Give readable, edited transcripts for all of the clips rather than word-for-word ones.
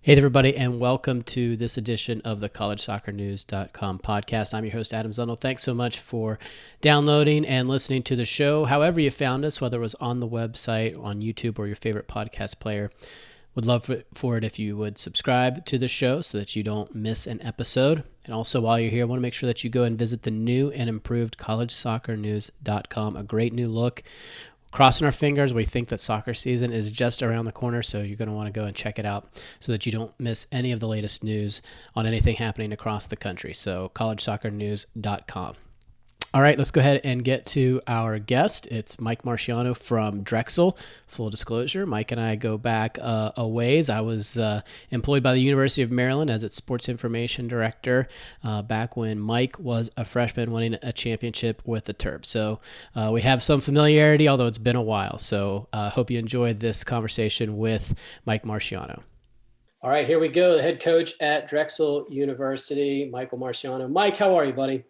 Hey, everybody, and welcome to this edition of the collegesoccernews.com podcast. I'm your host, Adam Zundel. Thanks so much for downloading and listening to the show. However you found us, whether it was on the website, on YouTube, or your favorite podcast player, would love for it if you would subscribe to the show so that you don't miss an episode. And also, while you're here, I want to make sure that you go and visit the new and improved collegesoccernews.com, a great new look. Crossing our fingers, we think that soccer season is just around the corner, so you're going to want to go and check it out so that you don't miss any of the latest news on anything happening across the country. So collegesoccernews.com. All right, let's go ahead and get to our guest. It's Mike Marchiano from Drexel. Full disclosure, Mike and I go back a ways. I was employed by the University of Maryland as its sports information director back when Mike was a freshman winning a championship with the Terps. So we have some familiarity, although it's been a while. So I hope you enjoyed this conversation with Mike Marchiano. All right, here we go. The head coach at Drexel University, Michael Marchiano. Mike, how are you, buddy?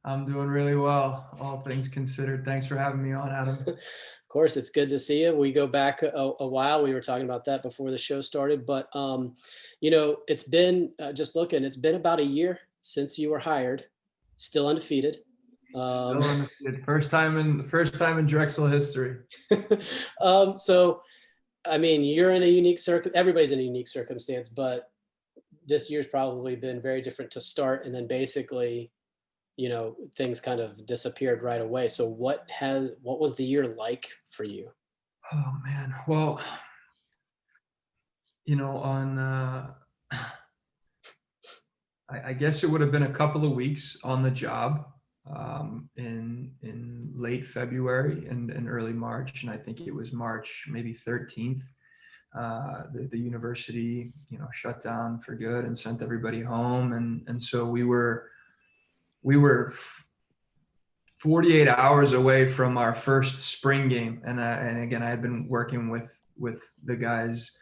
I'm doing really well, all things considered. Thanks for having me on, Adam. Of course, it's good to see you. We go back a while. We were talking about that before the show started, but it's been it's been about a year since you were hired, still undefeated. Still undefeated. First time in Drexel history. So, I mean, you're in a unique everybody's in a unique circumstance, but this year's probably been very different to start, and then basically, things kind of disappeared right away. So what was the year like for you? Oh man. Well, I guess it would have been a couple of weeks on the job in late February and early March. And I think it was March, maybe 13th. The university, shut down for good and sent everybody home. And so we were 48 hours away from our first spring game. And again, I had been working with the guys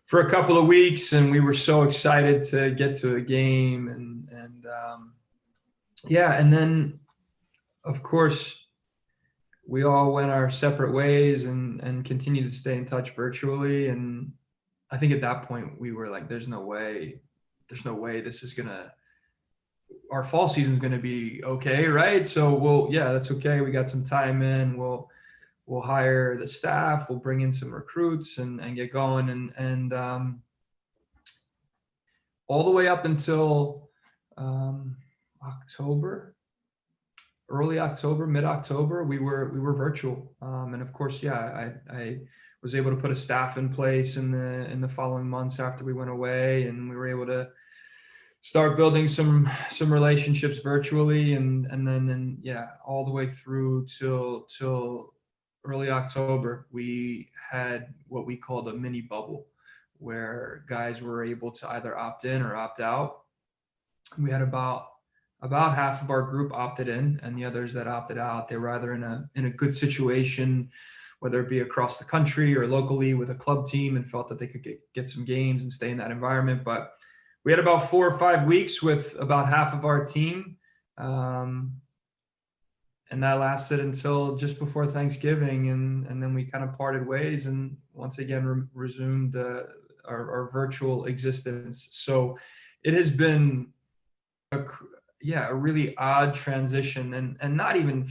for a couple of weeks, and we were so excited to get to a game. And then of course we all went our separate ways and continued to stay in touch virtually. And I think at that point we were like, there's no way this is our fall season is going to be okay, right? So that's okay. We got some time in. We'll hire the staff. We'll bring in some recruits and get going. And all the way up until October, early October, mid-October, we were virtual. And of course, I was able to put a staff in place in the following months after we went away, and we were able to start building some relationships virtually, and then all the way through till early October, we had what we called a mini bubble, where guys were able to either opt in or opt out. We had about half of our group opted in, and the others that opted out, they were either in a good situation, whether it be across the country or locally with a club team, and felt that they could get some games and stay in that environment. But we had about 4 or 5 weeks with about half of our team. And that lasted until just before Thanksgiving. And then we kind of parted ways and once again resumed our virtual existence. So it has been a really odd transition, and not even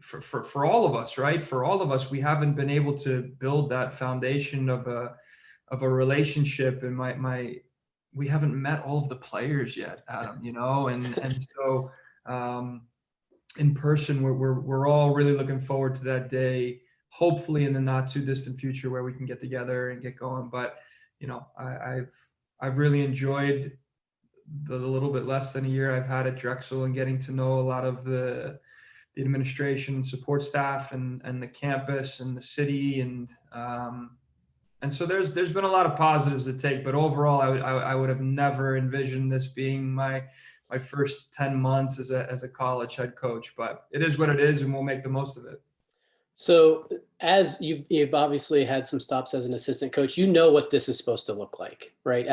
for all of us, right? For all of us, we haven't been able to build that foundation of a relationship. And we haven't met all of the players yet, Adam, and so in person, we're all really looking forward to that day, hopefully in the not too distant future, where we can get together and get going. But I've really enjoyed the little bit less than a year I've had at Drexel, and getting to know a lot of the administration and support staff and the campus and the city, and so there's been a lot of positives to take, but overall, I would have never envisioned this being my first 10 months as a college head coach. But it is what it is, and we'll make the most of it. So, as you've obviously had some stops as an assistant coach, what this is supposed to look like, right?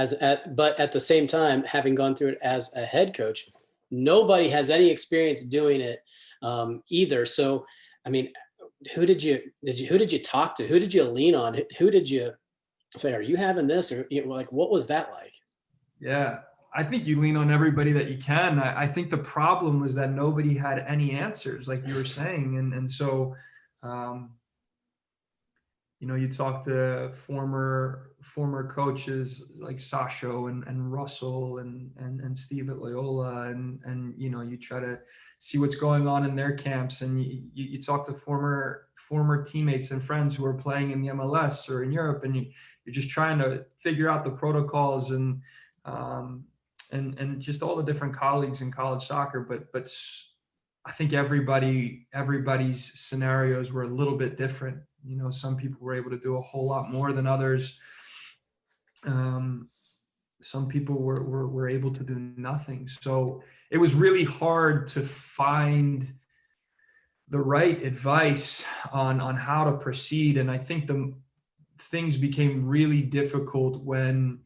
But at the same time, having gone through it as a head coach, nobody has any experience doing it either. So, I mean, who did you talk to? Who did you lean on? Who did you say, are you having this? Or like, what was that like? Yeah, I think you lean on everybody that you can. I think the problem was that nobody had any answers, like you were saying, and so, um, you talk to former coaches like Sasho and Russell and Steve at Loyola, and you try to see what's going on in their camps, and you talk to former teammates and friends who are playing in the MLS or in Europe, and you're just trying to figure out the protocols um, and just all the different colleagues in college soccer, but I think everybody's scenarios were a little bit different. Some people were able to do a whole lot more than others. Some people were able to do nothing. So it was really hard to find the right advice on how to proceed. And I think the things became really difficult when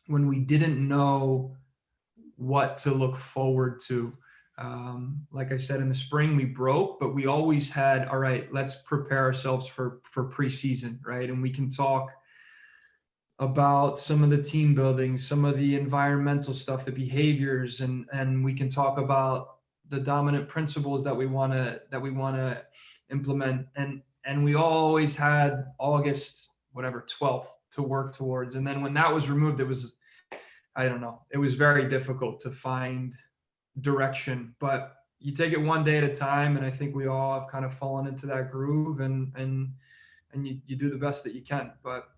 we didn't know what to look forward to. Like I said, in the spring we broke, but we always had, all right, let's prepare ourselves for preseason, right? And we can talk about some of the team building, some of the environmental stuff, the behaviors, and we can talk about the dominant principles that we want to implement. And we always had August, whatever, 12th to work towards. And then when that was removed, it was, I don't know, it was very difficult to find direction, but you take it one day at a time. And I think we all have kind of fallen into that groove, and you do the best that you can. But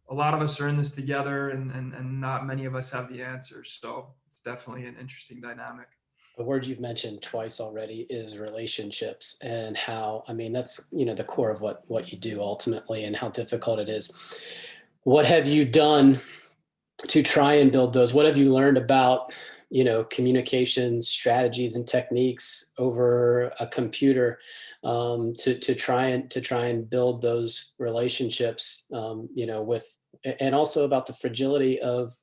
a lot of us are in this together, and not many of us have the answers. So it's definitely an interesting dynamic. A word you've mentioned twice already is relationships, and how, I mean, that's, the core of what you do ultimately, and how difficult it is. What have you done to try and build those? What have you learned about, communication strategies and techniques over a computer, to try and build those relationships, with, and also about the fragility of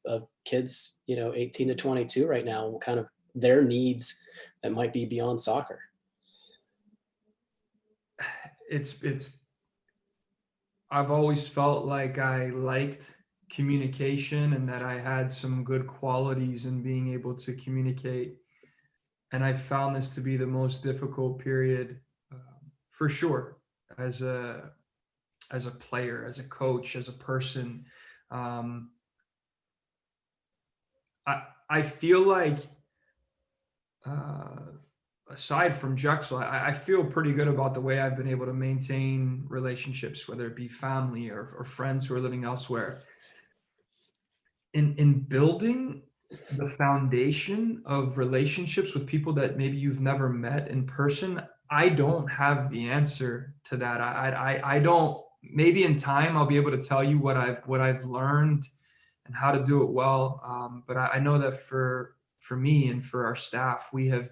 kids, 18 to 22 right now, and kind of their needs that might be beyond soccer. It's I've always felt like I liked communication, and that I had some good qualities in being able to communicate. And I found this to be the most difficult period, for sure, as a player, as a coach, as a person. Um, I feel like, uh, aside from Drexel, I feel pretty good about the way I've been able to maintain relationships, whether it be family or friends who are living elsewhere. In building the foundation of relationships with people that maybe you've never met in person, I don't have the answer to that. I don't. Maybe in time I'll be able to tell you what I've learned and how to do it well. But I know that for me and for our staff, we have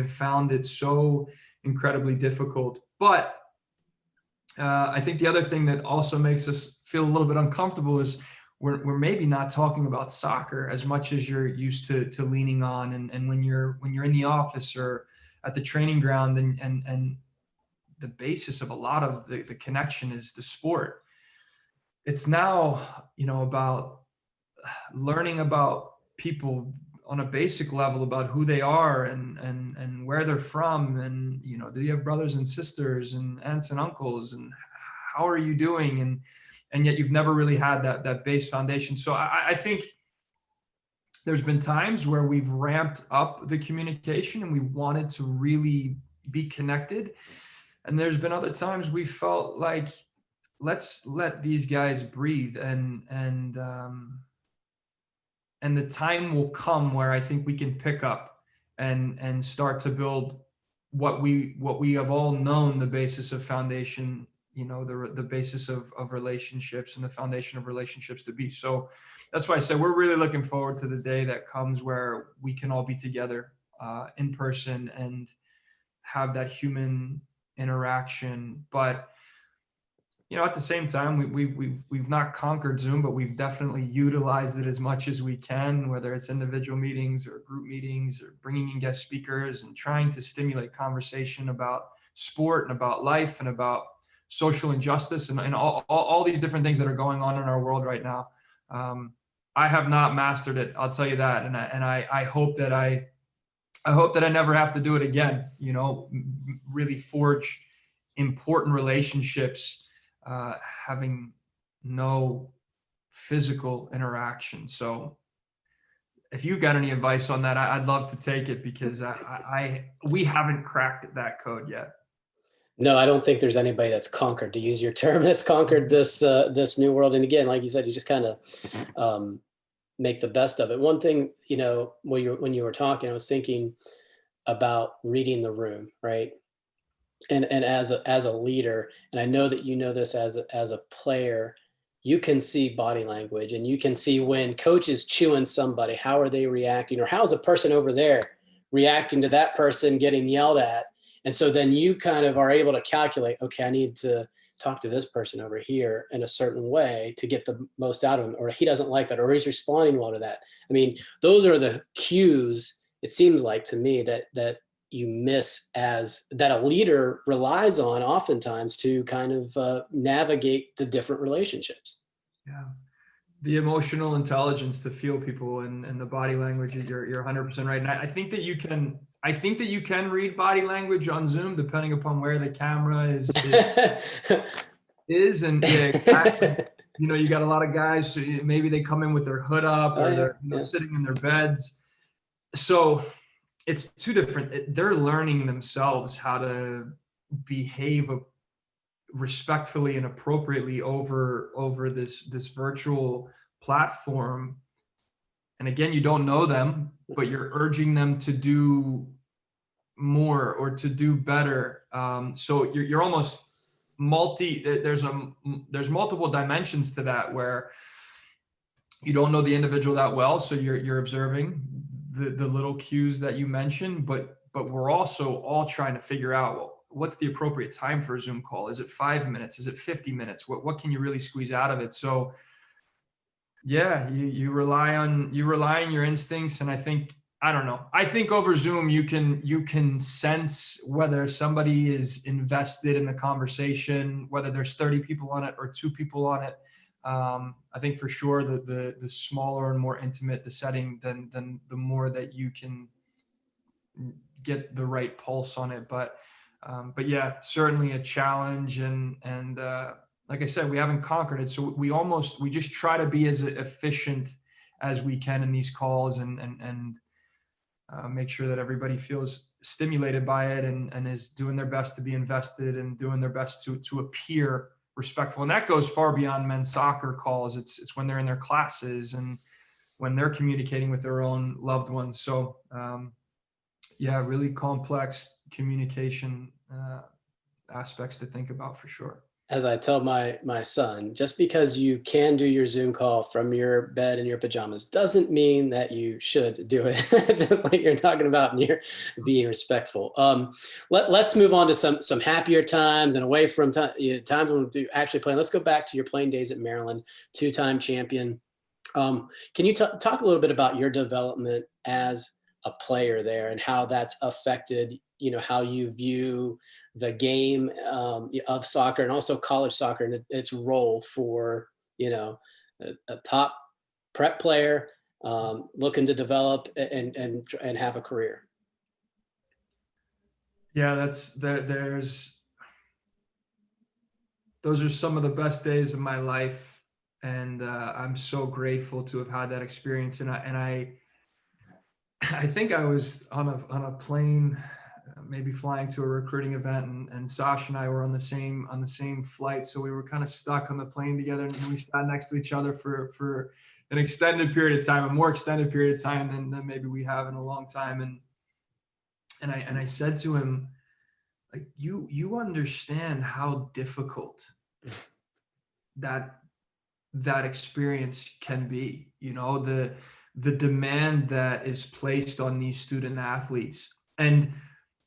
found it so incredibly difficult. But I think the other thing that also makes us feel a little bit uncomfortable is we're maybe not talking about soccer as much as you're used to leaning on, and when you're in the office or at the training ground, and the basis of a lot of the connection is the sport. It's now, about learning about people on a basic level, about who they are and where they're from, and do you have brothers and sisters and aunts and uncles, and how are you doing, and yet you've never really had that base foundation. So I think there's been times where we've ramped up the communication and we wanted to really be connected, and there's been other times we felt like, let's let these guys breathe, and the time will come where I think we can pick up and start to build what we have all known the basis of foundation, the basis of relationships and the foundation of relationships to be. So that's why I said we're really looking forward to the day that comes where we can all be together in person and have that human interaction. But at the same time, we've not conquered Zoom, but we've definitely utilized it as much as we can, whether it's individual meetings or group meetings or bringing in guest speakers and trying to stimulate conversation about sport and about life and about social injustice and all these different things that are going on in our world right now. I have not mastered it. I'll tell you that. And I hope that I hope that I never have to do it again, really forge important relationships, having no physical interaction. So if you got any advice on that, I'd love to take it, because we haven't cracked that code yet. No, I don't think there's anybody that's conquered, to use your term, that's conquered this new world. And again, like you said, you just kind of make the best of it. One thing, when you were talking, I was thinking about reading the room, right? And as a leader, and I know that you know this as a player, you can see body language, and you can see when coach is chewing somebody, how are they reacting, or how's the person over there reacting to that person getting yelled at. And so then you kind of are able to calculate, okay, I need to talk to this person over here in a certain way to get the most out of him, or he doesn't like that, or he's responding well to that. I mean, those are the cues, it seems like to me, that you miss, as that a leader relies on oftentimes to kind of navigate the different relationships. Yeah. The emotional intelligence to feel people and the body language. You're 100% right. And I think that you can read body language on Zoom, depending upon where the camera is. And yeah, exactly. You got a lot of guys, so maybe they come in with their hood up, or they're sitting in their beds. So it's two different. They're learning themselves how to behave respectfully and appropriately over this virtual platform. And again, you don't know them, but you're urging them to do more or to do better. So you're almost there's multiple dimensions to that, where you don't know the individual that well, so you're observing the little cues that you mentioned, but we're also all trying to figure out, well, what's the appropriate time for a Zoom call? Is it 5 minutes? Is it 50 minutes? What can you really squeeze out of it? So yeah, you rely on your instincts. And I don't know. I think over Zoom, you can sense whether somebody is invested in the conversation, whether there's 30 people on it or 2 people on it. I think for sure the smaller and more intimate the setting, then the more that you can get the right pulse on it. But yeah, certainly a challenge. And like I said, we haven't conquered it. So we just try to be as efficient as we can in these calls, and make sure that everybody feels stimulated by it and is doing their best to be invested and doing their best to appear respectful. And that goes far beyond men's soccer calls. It's when they're in their classes and when they're communicating with their own loved ones. So yeah, really complex communication aspects to think about for sure. As I tell my son, just because you can do your Zoom call from your bed in your pajamas doesn't mean that you should do it. Just like you're talking about, and you're being respectful. Let's move on to some happier times and away from times when you actually play. Let's go back to your playing days at Maryland, 2-time champion. Can you talk a little bit about your development as a player there, and how that's affected, how you view the game of soccer, and also college soccer, and its role for, a top prep player looking to develop and have a career? Yeah, those are some of the best days of my life. And I'm so grateful to have had that experience. And I think I was on a plane, maybe flying to a recruiting event, and Sasha and I were on the same flight. So we were kind of stuck on the plane together, and we sat next to each other for an extended period of time, a more extended period of time than maybe we have in a long time. And I said to him, like, you understand how difficult that experience can be, the demand that is placed on these student athletes, and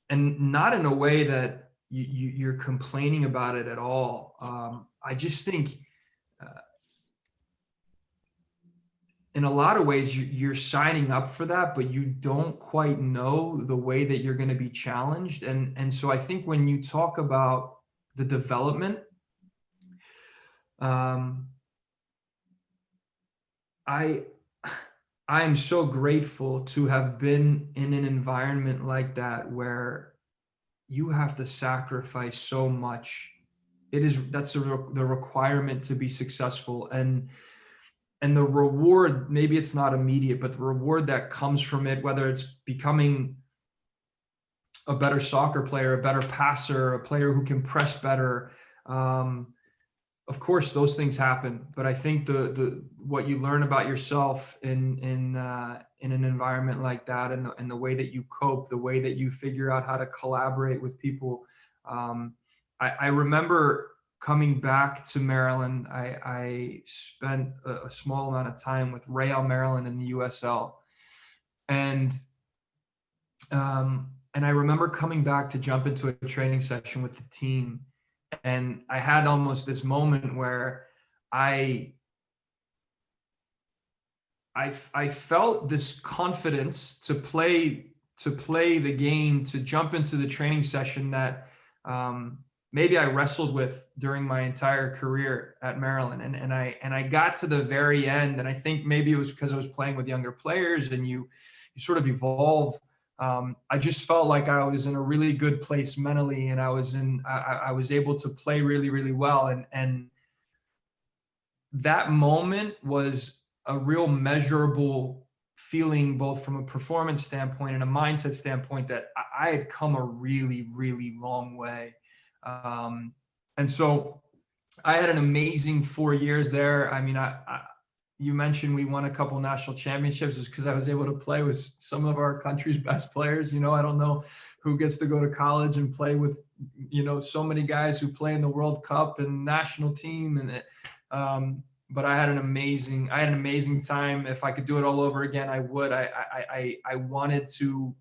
not in a way that you're complaining about it at all. I just think in a lot of ways you're signing up for that, but you don't quite know the way that you're going to be challenged. And so I think when you talk about the development Um, I I am so grateful to have been in an environment like that where you have to sacrifice so much. That's the requirement to be successful, and the reward, maybe it's not immediate, but the reward that comes from it, whether it's becoming a better soccer player, a better passer, a player who can press better. Um, of course, those things happen, but I think the what you learn about yourself in an environment like that, and the way that you cope, the way that you figure out how to collaborate with people. Um, I remember coming back to Maryland. I spent a small amount of time with Real Maryland in the USL, and and I remember coming back to jump into a training session with the team, and I had almost this moment where I I felt this confidence to play the game, to jump into the training session that maybe I wrestled with during my entire career at Maryland. And I got to the very end, and I think maybe it was because I was playing with younger players, and you sort of evolve. I just felt like I was in a really good place mentally, and I was able to play really, really well. And that moment was a real measurable feeling, both from a performance standpoint and a mindset standpoint, that I had come a really, really long way. And so I had an amazing 4 years there. I mean, you mentioned we won a couple national championships, is because I was able to play with some of our country's best players. I don't know who gets to go to college and play with, so many guys who play in the World Cup and national team. But I had an amazing time. If I could do it all over again, I would. I wanted to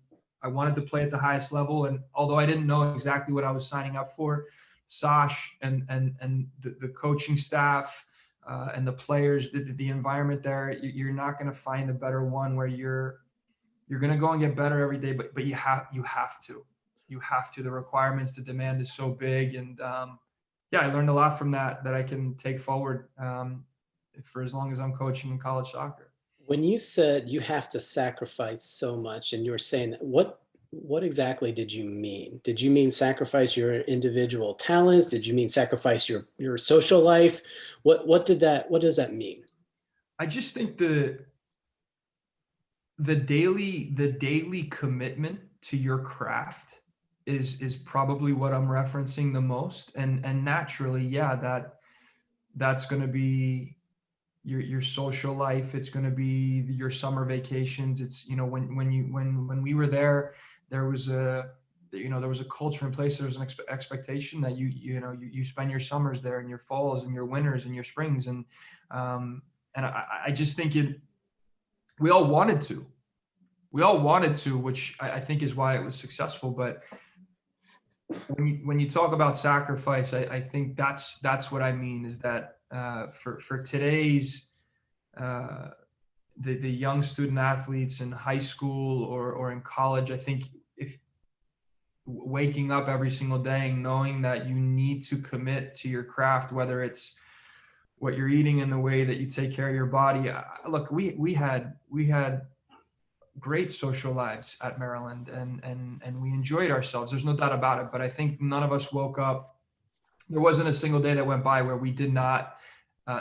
play at the highest level. And although I didn't know exactly what I was signing up for, Sash and the coaching staff, and the players, the environment there, you're not going to find a better one, where you're going to go and get better every day, but you have to. The requirements, the demand is so big. And yeah, I learned a lot from that I can take forward for as long as I'm coaching in college soccer. When you said you have to sacrifice so much, and you were saying that, what exactly did you mean? Did you mean sacrifice your individual talents? Did you mean sacrifice your social life? What does that mean? I just think the daily commitment to your craft is probably what I'm referencing the most. And naturally, yeah, that's going to be your social life. It's going to be your summer vacations. It's, when we were there was a culture in place. There was an expectation that you spend your summers there, and your falls and your winters and your springs. And I just think we all wanted to, which I think is why it was successful. But when you talk about sacrifice, I think that's what I mean, is that for today's the young student athletes in high school or in college, I think if waking up every single day and knowing that you need to commit to your craft, whether it's what you're eating and the way that you take care of your body. Look, we had great social lives at Maryland, and we enjoyed ourselves. There's no doubt about it. But I think none of us woke up. There wasn't a single day that went by where we did not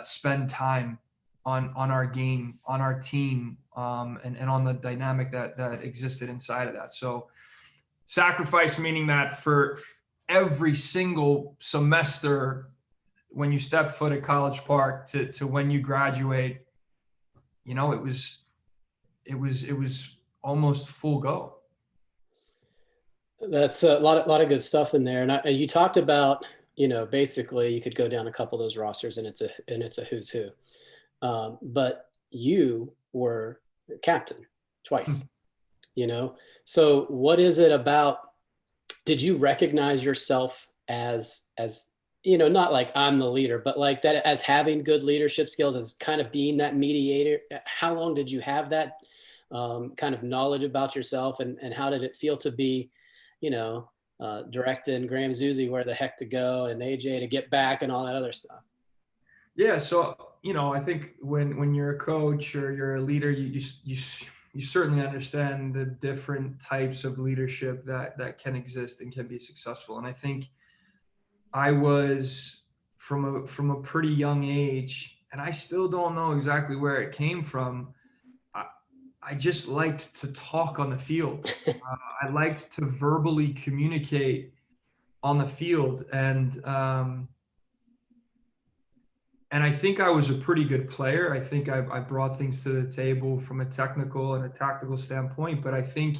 spend time on our game, on our team, and on the dynamic that existed inside of that. So sacrifice, meaning that for every single semester, when you step foot at College Park to when you graduate, it was almost full go. That's a lot of good stuff in there. And you talked about, basically you could go down a couple of those rosters, and it's a who's who. But you were captain twice, So what is it about? Did you recognize yourself as not like I'm the leader, but like that, as having good leadership skills, as kind of being that mediator? How long did you have that kind of knowledge about yourself, and how did it feel to be, directing Graham Zusi where the heck to go, and AJ to get back, and all that other stuff? Yeah. So, I think when you're a coach or you're a leader, you certainly understand the different types of leadership that can exist and can be successful. And I think I was from a pretty young age, and I still don't know exactly where it came from. I, I just liked to talk on the field. I liked to verbally communicate on the field, and I think I was a pretty good player. I think I brought things to the table from a technical and a tactical standpoint, but I think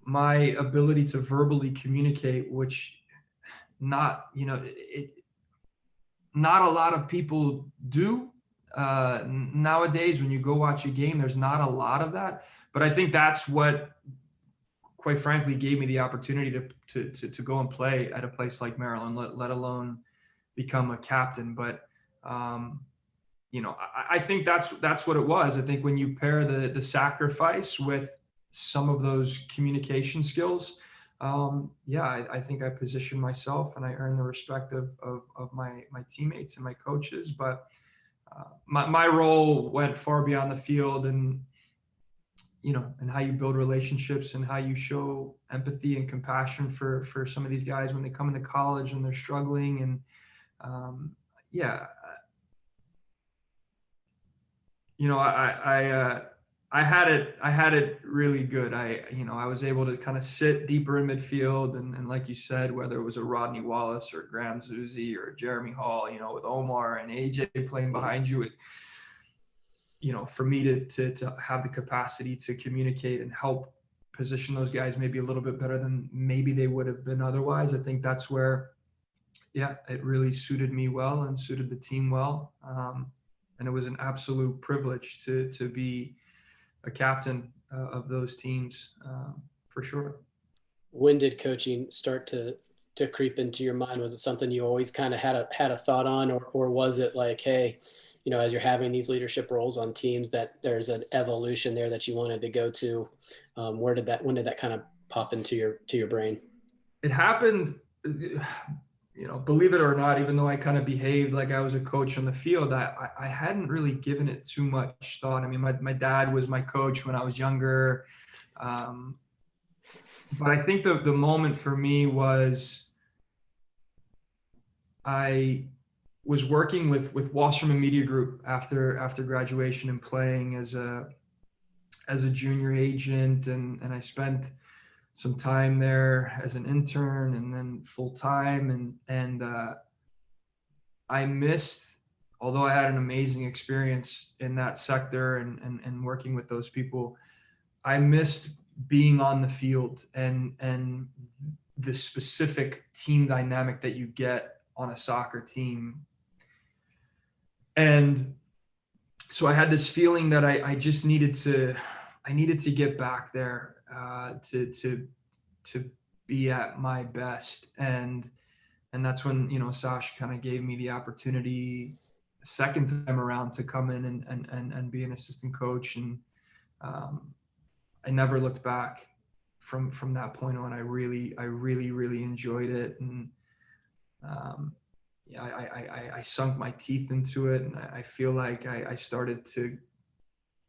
my ability to verbally communicate, which not, not a lot of people do nowadays. When you go watch a game, there's not a lot of that, but I think that's what, quite frankly, gave me the opportunity to go and play at a place like Maryland, let alone become a captain. But I think that's what it was. I think when you pair the sacrifice with some of those communication skills, I think I positioned myself and I earned the respect of my teammates and my coaches. But my role went far beyond the field, and how you build relationships and how you show empathy and compassion for some of these guys when they come into college and they're struggling. And yeah, I had it really good. I was able to kind of sit deeper in midfield, and like you said, whether it was a Rodney Wallace or Graham Zuzi or Jeremy Hall, with Omar and AJ playing behind you, for me to have the capacity to communicate and help position those guys maybe a little bit better than maybe they would have been otherwise. I think that's where, it really suited me well and suited the team well. And it was an absolute privilege to be a captain of those teams, for sure. When did coaching start to creep into your mind? Was it something you always kind of had a thought on, or was it like, hey, as you're having these leadership roles on teams, that there's an evolution there that you wanted to go to? When did that kind of pop into your brain? It happened, believe it or not, even though I kind of behaved like I was a coach on the field, I hadn't really given it too much thought. I mean, my dad was my coach when I was younger. But I think the moment for me was I was working with Wasserman Media Group after graduation and playing as a junior agent, and I spent some time there as an intern and then full time, and I missed, although I had an amazing experience in that sector and working with those people, I missed being on the field and the specific team dynamic that you get on a soccer team. And so I had this feeling that I just needed to get back there, to be at my best. And that's when, Sasha kind of gave me the opportunity a second time around to come in and be an assistant coach. And I never looked back from that point on. I really enjoyed it. And I sunk my teeth into it. And I feel like I started to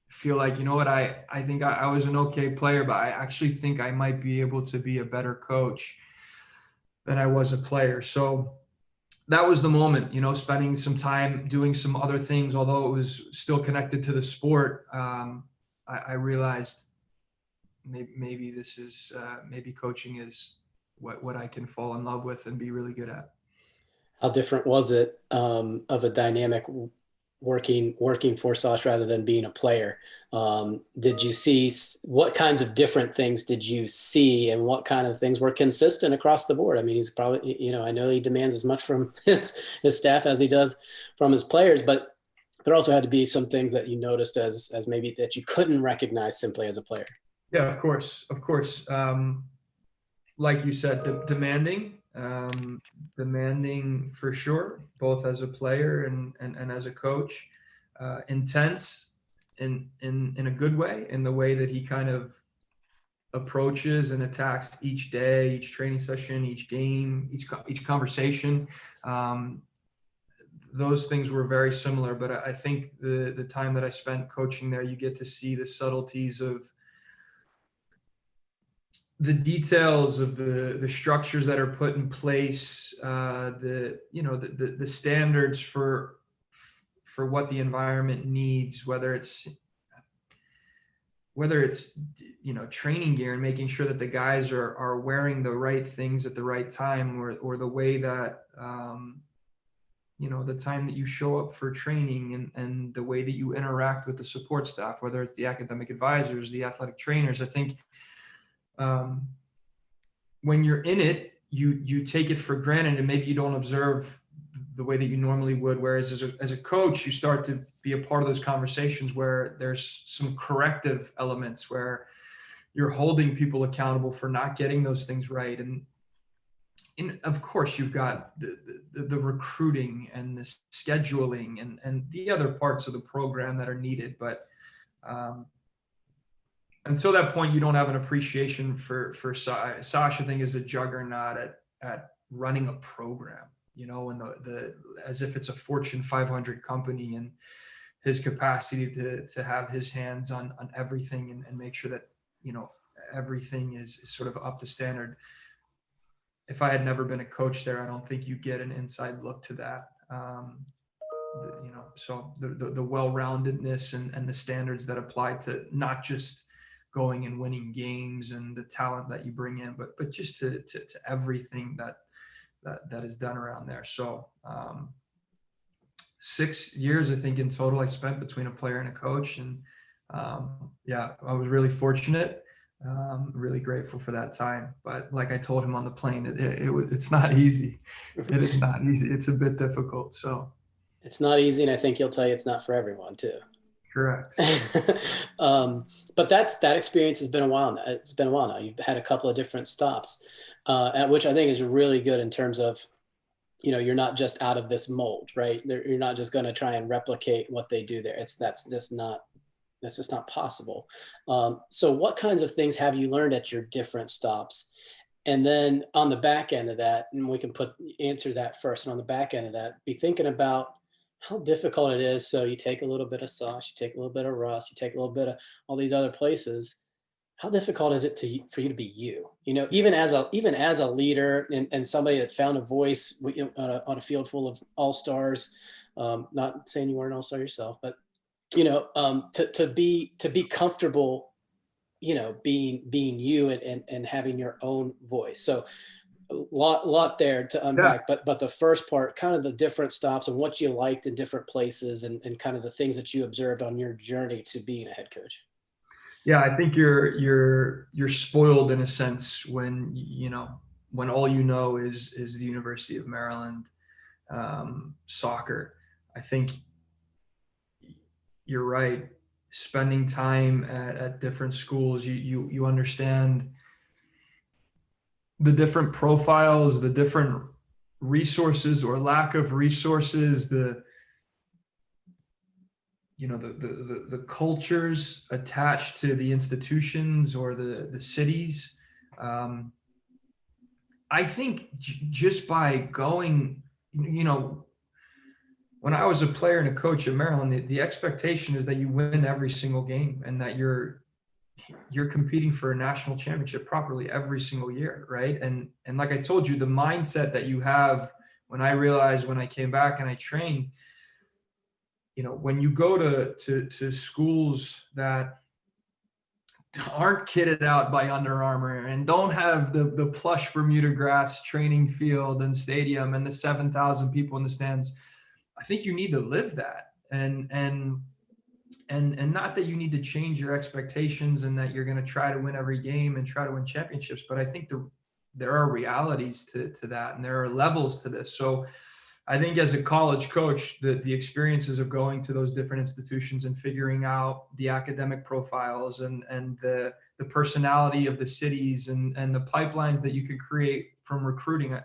feel like, I think I was an okay player, but I actually think I might be able to be a better coach than I was a player. So that was the moment, spending some time doing some other things, although it was still connected to the sport. I realized maybe this is maybe coaching is what I can fall in love with and be really good at. How different was it of a dynamic working for Sauce rather than being a player? Did you see what kinds of different things did you see, and what kind of things were consistent across the board? I mean, he's probably, I know he demands as much from his staff as he does from his players, but there also had to be some things that you noticed as maybe that you couldn't recognize simply as a player. Yeah, of course. Like you said, demanding for sure, both as a player and as a coach. Intense in a good way, in the way that he kind of approaches and attacks each day, each training session, each game, each conversation. those things were very similar, but I think the time that I spent coaching there, you get to see the subtleties of the details of the structures that are put in place, the standards for what the environment needs, whether it's training gear and making sure that the guys are wearing the right things at the right time, or the way that the time that you show up for training, and the way that you interact with the support staff, whether it's the academic advisors, the athletic trainers. I think when you're in it, you take it for granted, and maybe you don't observe the way that you normally would. Whereas as a coach, you start to be a part of those conversations where there's some corrective elements, where you're holding people accountable for not getting those things right. And of course, you've got the recruiting and the scheduling and the other parts of the program that are needed. But until that point, you don't have an appreciation for Sasha. I think is a juggernaut at running a program, and the as if it's a Fortune 500 company, and his capacity to have his hands on everything, and make sure that everything is sort of up to standard. If I had never been a coach there, I don't think you get an inside look to that. So the well-roundedness and the standards that apply to not just going and winning games and the talent that you bring in, but just to everything that is done around there. So 6 years, I think, in total I spent between a player and a coach. And I was really fortunate. Really grateful for that time. But like I told him on the plane, it's not easy. It is not easy. It's a bit difficult. So it's not easy. And I think he'll tell you it's not for everyone too. Correct. But that experience has been a while now. It's been a while now. You've had a couple of different stops, at which I think is really good in terms of, you're not just out of this mold, right? You're not just going to try and replicate what they do there. That's just not possible. So what kinds of things have you learned at your different stops? And then on the back end of that, and we can answer that first, and on the back end of that, be thinking about how difficult it is. So you take a little bit of Sauce, you take a little bit of Russ, you take a little bit of all these other places. How difficult is it for you to be you? Even as a leader and somebody that found a voice on a field full of all-stars. Not saying you weren't an all-star yourself, but to be comfortable, being you and having your own voice. So a lot there to unpack, but the first part, kind of the different stops and what you liked in different places, and kind of the things that you observed on your journey to being a head coach. Yeah, I think you're spoiled in a sense when all is the University of Maryland soccer. I think you're right. Spending time at different schools, you understand the different profiles, the different resources or lack of resources, the cultures attached to the institutions or the cities. I think just by going, when I was a player and a coach at Maryland, the expectation is that you win every single game, and that you're competing for a national championship properly every single year, right? And like I told you, the mindset that you have, when I realized when I came back and I trained, when you go to schools that aren't kitted out by Under Armour and don't have the plush Bermuda grass training field and stadium and the 7,000 people in the stands, I think you need to live that. And not that you need to change your expectations and that you're going to try to win every game and try to win championships, but I think there are realities to that, and there are levels to this. So I think as a college coach, the experiences of going to those different institutions and figuring out the academic profiles and the personality of the cities and the pipelines that you could create from recruiting it.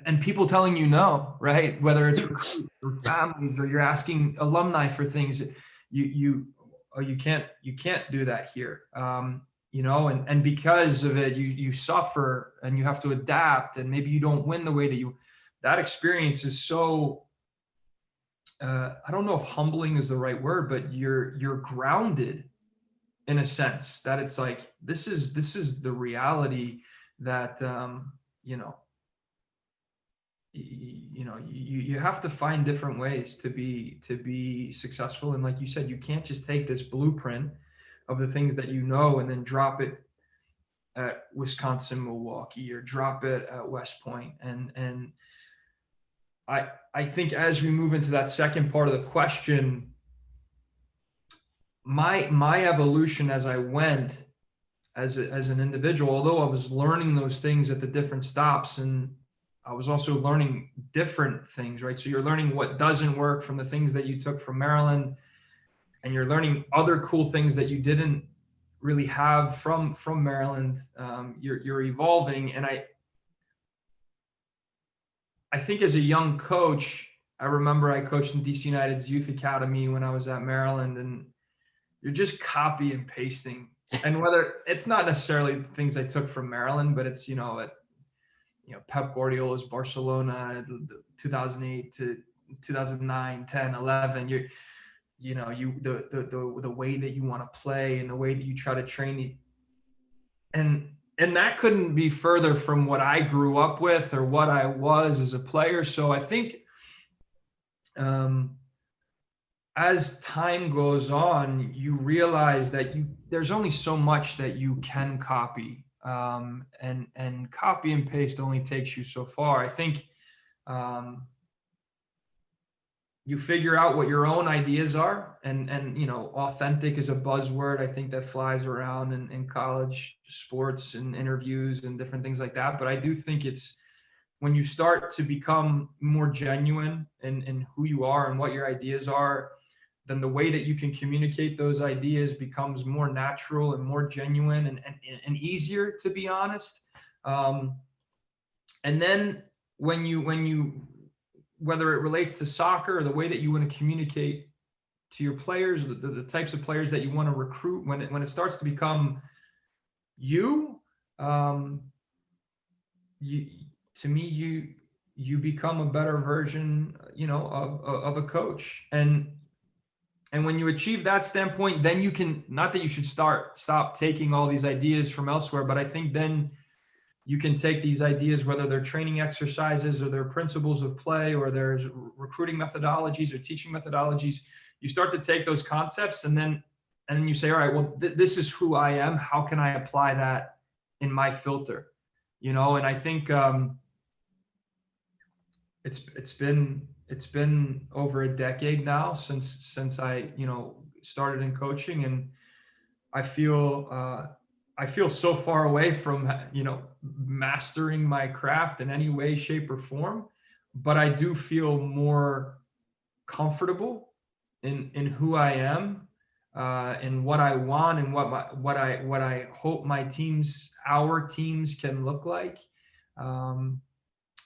And people telling you no, right? Whether it's recruits or families, or you're asking alumni for things, you can't do that here. And because of it, you suffer and you have to adapt, and maybe you don't win the way that that experience is so, I don't know if humbling is the right word, but you're grounded in a sense that it's like, this is the reality that, you know, you have to find different ways to be successful. And like you said, you can't just take this blueprint of the things that you know and then drop it at Wisconsin, Milwaukee, or drop it at West Point. And I think as we move into that second part of the question, my evolution as I went as an individual, although I was learning those things at the different stops, and I was also learning different things, right? So you're learning what doesn't work from the things that you took from Maryland, and you're learning other cool things that you didn't really have from Maryland. You're evolving, and I think as a young coach, I remember I coached in DC United's youth academy when I was at Maryland, and you're just copy and pasting. And whether it's not necessarily things I took from Maryland, but it's, Pep Guardiola's Barcelona, 2008 to 2009, 10, 11, the way that you want to play and the way that you try to train. And that couldn't be further from what I grew up with or what I was as a player. So I think, as time goes on, you realize that there's only so much that you can copy, and copy and paste only takes you so far. I think, you figure out what your own ideas are, and authentic is a buzzword I think that flies around in college sports and interviews and different things like that. But I do think it's when you start to become more genuine in who you are and what your ideas are, then the way that you can communicate those ideas becomes more natural and more genuine and easier, to be honest. And then when you whether it relates to soccer or the way that you want to communicate to your players, the types of players that you want to recruit, when it starts to become you, to me, you become a better version, of a coach. And when you achieve that standpoint, then you can, not that you should stop taking all these ideas from elsewhere, but I think then you can take these ideas, whether they're training exercises or they're principles of play or there's recruiting methodologies or teaching methodologies. You start to take those concepts and then you say, all right, well, this is who I am. How can I apply that in my filter? And I think, it's been over a decade now since I, started in coaching, and I feel so far away from, mastering my craft in any way, shape, or form, but I do feel more comfortable in who I am, and what I want, and what I hope our teams can look like.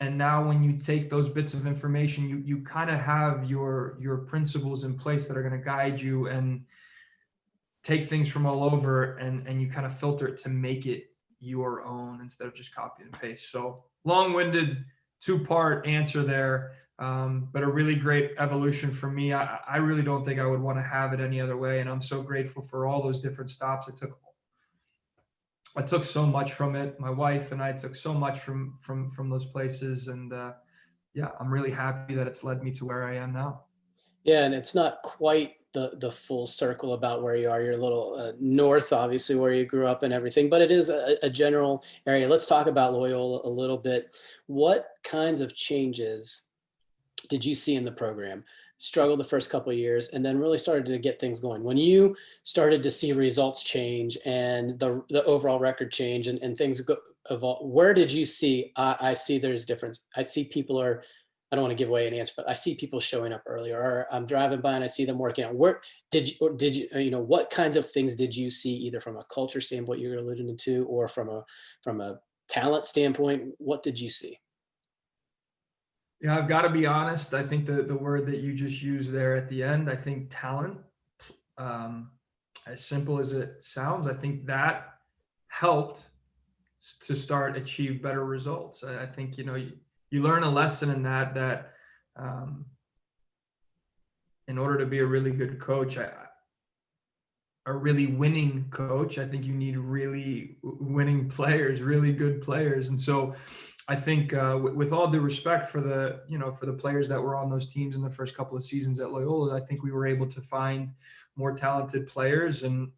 And now when you take those bits of information, you kind of have your principles in place that are going to guide you and take things from all over, and you kind of filter it to make it your own instead of just copy and paste. So long-winded 2-part answer there, but a really great evolution for me. I really don't think I would want to have it any other way. And I'm so grateful for all those different stops. I took so much from it. My wife and I took so much from those places. And I'm really happy that it's led me to where I am now. Yeah, and it's not quite the full circle about where you are. You're a little north, obviously, where you grew up and everything, but it is a general area. Let's talk about Loyola a little bit. What kinds of changes did you see in the program? Struggled the first couple of years and then really started to get things going. When you started to see results change and the overall record change and things evolve, where did you see, I see there's difference. I see people I don't want to give away an answer, but I see people showing up earlier, or I'm driving by and I see them working out. Where did you, what kinds of things did you see, either from a culture standpoint you're alluding to, or from a talent standpoint? What did you see? Yeah, I've got to be honest. I think the word that you just used there at the end, I think talent, as simple as it sounds, I think that helped to achieve better results. I think, you you learn a lesson in that in order to be a really good coach, a really winning coach, I think you need really winning players, really good players. And so I think with all due respect for the players that were on those teams in the first couple of seasons at Loyola, I think we were able to find more talented players and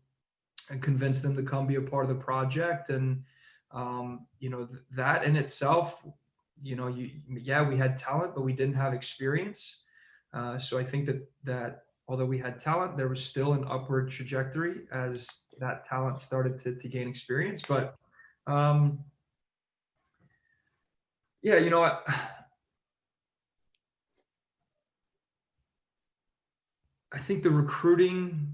convince them to come be a part of the project. And that in itself, we had talent, but we didn't have experience. So I think that although we had talent, there was still an upward trajectory as that talent started to gain experience. But I think the recruiting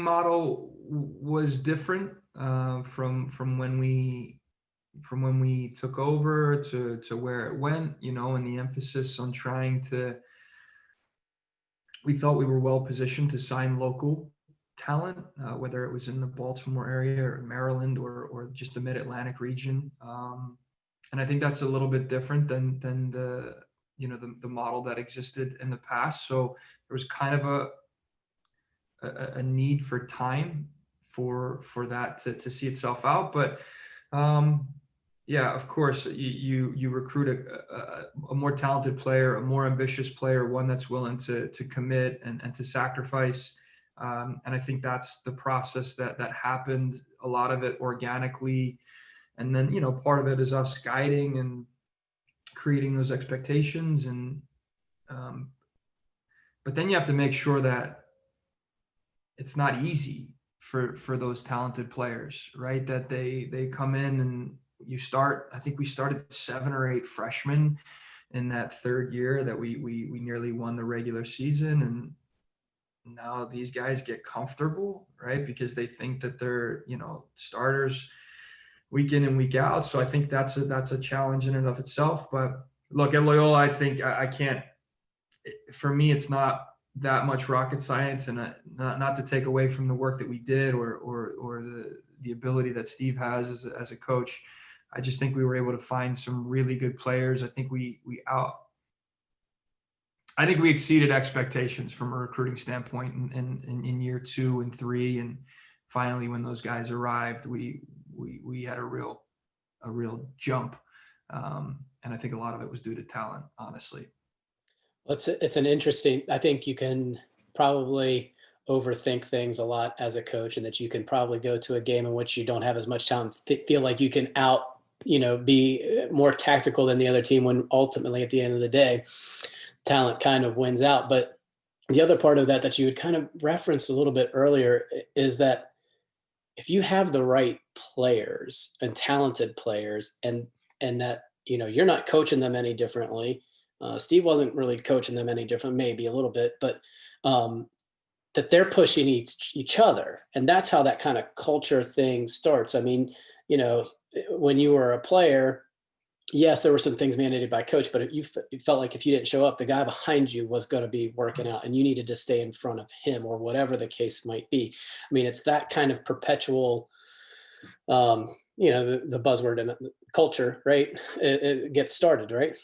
model was different from when we took over to where it went, and the emphasis on we thought we were well positioned to sign local talent, whether it was in the Baltimore area or Maryland or just the Mid-Atlantic region. And I think that's a little bit different than the model that existed in the past. So there was kind of a need for time for that to see itself out. But of course, you recruit a more talented player, a more ambitious player, one that's willing to commit and to sacrifice. And I think that's the process that happened, a lot of it organically. And then, part of it is us guiding and creating those expectations. And but then you have to make sure that it's not easy for those talented players, right? That they come in and I think we started 7 or 8 freshmen in that third year that we nearly won the regular season. And now these guys get comfortable, right? Because they think that they're, starters week in and week out. So I think that's a challenge in and of itself. But look, at Loyola, I think for me, it's not that much rocket science, and not to take away from the work that we did or the ability that Steve has as a coach. I just think we were able to find some really good players. I think we exceeded expectations from a recruiting standpoint in year 2 and 3, and finally when those guys arrived, we had a real jump, and I think a lot of it was due to talent, honestly. It's an interesting. I think you can probably overthink things a lot as a coach, and that you can probably go to a game in which you don't have as much talent, feel like you can be more tactical than the other team, when ultimately at the end of the day, talent kind of wins out. But the other part of that you had kind of referenced a little bit earlier is that if you have the right players and talented players, and that, you're not coaching them any differently. Steve wasn't really coaching them any different, maybe a little bit, but that they're pushing each other. And that's how that kind of culture thing starts. I mean, when you were a player, yes, there were some things mandated by coach, but you felt like if you didn't show up, the guy behind you was going to be working out, and you needed to stay in front of him, or whatever the case might be. I mean, it's that kind of perpetual, the buzzword in culture, right? It gets started, right?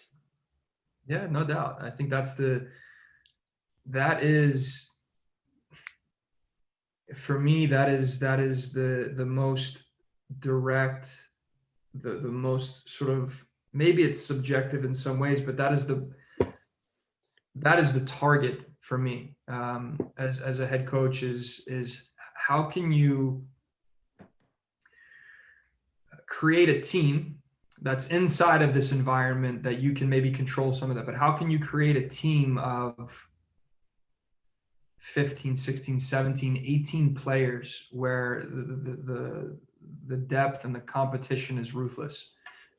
Yeah, no doubt. I think that is for me, that is the most direct, the most sort of, maybe it's subjective in some ways, but that is the target for me as a head coach is how can you create a team that's inside of this environment that you can maybe control some of that, but how can you create a team of 15, 16, 17, 18 players where the depth and the competition is ruthless?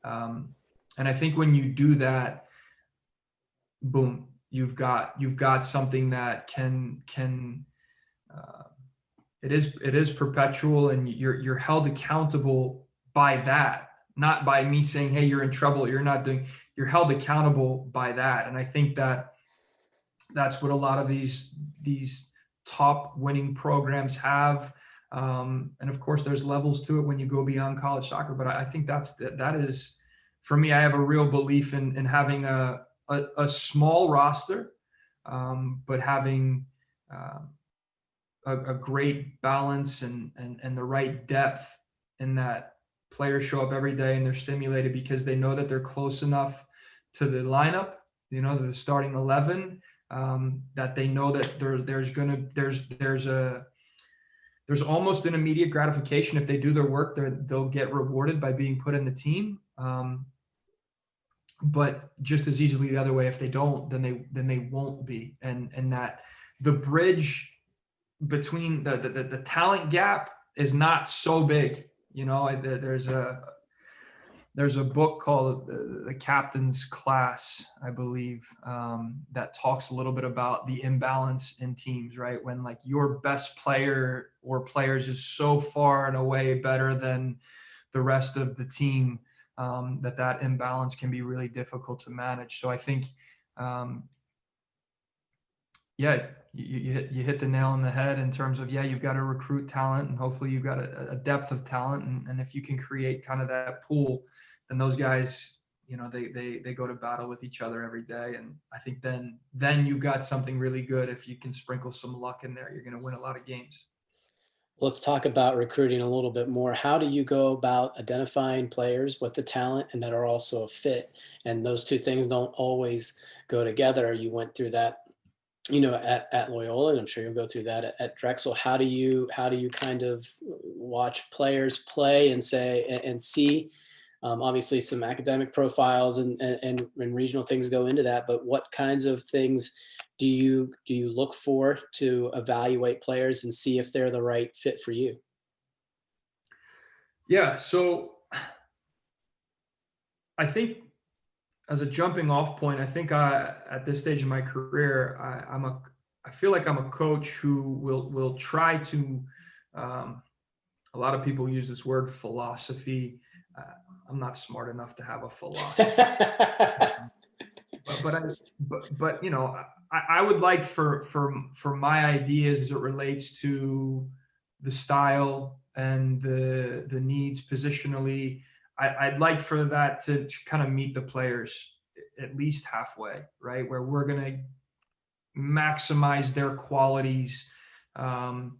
And I think when you do that, boom, you've got something that can it is perpetual, and you're held accountable by that. Not by me saying, hey, you're in trouble, you're held accountable by that. And I think that's what a lot of these top winning programs have. And of course there's levels to it when you go beyond college soccer, but I think that is for me, I have a real belief in having a small roster, but having a great balance and the right depth in that players show up every day and they're stimulated because they know that they're close enough to the lineup, the starting 11, that they know that there's almost an immediate gratification if they do their work. They'll get rewarded by being put in the team. But just as easily the other way, if they don't, then they won't be. And that the bridge between the talent gap is not so big. There's a book called The Captain's Class, I believe, that talks a little bit about the imbalance in teams, right? When like your best player or players is so far and away better than the rest of the team, that imbalance can be really difficult to manage. So I think, you hit the nail on the head in terms of, you've got to recruit talent, and hopefully you've got a depth of talent. And if you can create kind of that pool, then those guys, they go to battle with each other every day. And I think then you've got something really good. If you can sprinkle some luck in there, you're going to win a lot of games. Let's talk about recruiting a little bit more. How do you go about identifying players with the talent and that are also a fit? And those two things don't always go together. You went through that, at Loyola, and I'm sure you'll go through that at Drexel. How do you kind of watch players play and see? Obviously, some academic profiles and regional things go into that, but what kinds of things do you look for to evaluate players and see if they're the right fit for you? Yeah, so I think as a jumping off point, I think at this stage in my career, I feel like I'm a coach who will try to. A lot of people use this word philosophy. I'm not smart enough to have a philosophy, but I would like for my ideas as it relates to the style and the needs positionally. I'd like for that to kind of meet the players at least halfway, right? Where we're going to maximize their qualities. And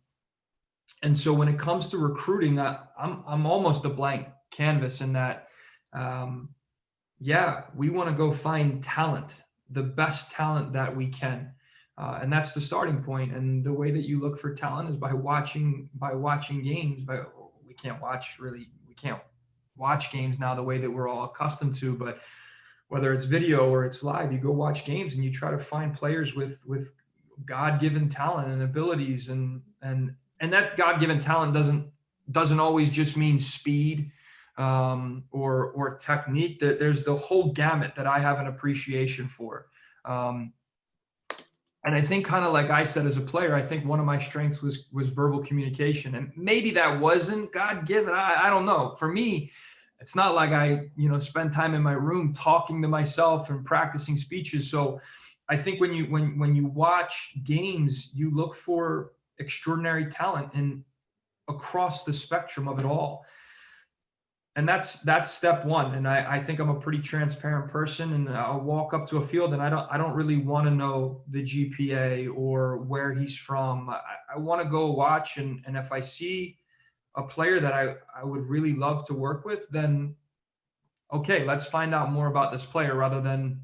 so when it comes to recruiting, I'm almost a blank canvas in that, we want to go find talent, the best talent that we can. And that's the starting point. And the way that you look for talent is by watching games. We can't watch games now the way that we're all accustomed to, but whether it's video or it's live, you go watch games and you try to find players with God-given talent and abilities, and that God-given talent doesn't always just mean speed or technique. That there's the whole gamut that I have an appreciation for. And I think, kind of like I said, as a player, I think one of my strengths was verbal communication, and maybe that wasn't God-given. I don't know. For me, it's not like I spend time in my room talking to myself and practicing speeches. So I think when you watch games, you look for extraordinary talent and across the spectrum of it all. And that's step one. And I think I'm a pretty transparent person, and I'll walk up to a field and I don't really want to know the GPA or where he's from. I want to go watch, and if I see a player that I would really love to work with, then okay, let's find out more about this player, rather than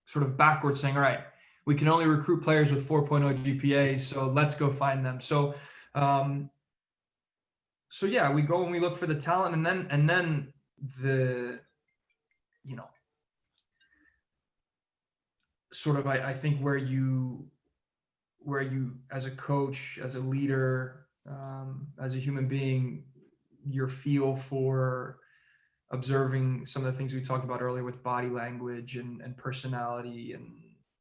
sort of backwards saying, all right, we can only recruit players with 4.0 GPAs, so let's go find them. So we go and we look for the talent, and then the, sort of, I think where you as a coach, as a leader, as a human being, your feel for observing some of the things we talked about earlier with body language and personality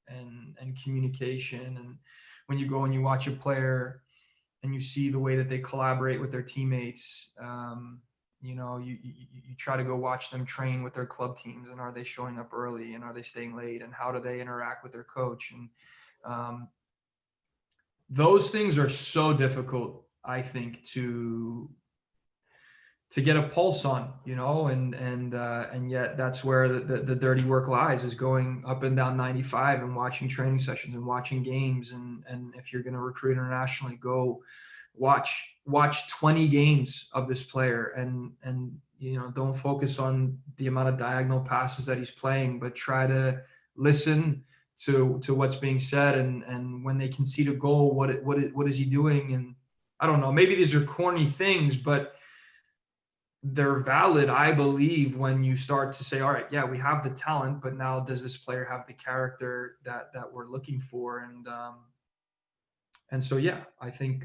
and communication. And when you go and you watch a player and you see the way that they collaborate with their teammates, you try to go watch them train with their club teams, and are they showing up early, and are they staying late, and how do they interact with their coach? And those things are so difficult, I think, to to get a pulse on, and yet that's where the dirty work lies, is going up and down 95 and watching training sessions and watching games. And if you're going to recruit internationally, go watch 20 games of this player, and don't focus on the amount of diagonal passes that he's playing, but try to listen to what's being said. And when they concede a goal, what is he doing? And I don't know, maybe these are corny things, but they're valid, I believe, when you start to say, all right, yeah, we have the talent, but now does this player have the character that we're looking for? And so, yeah, I think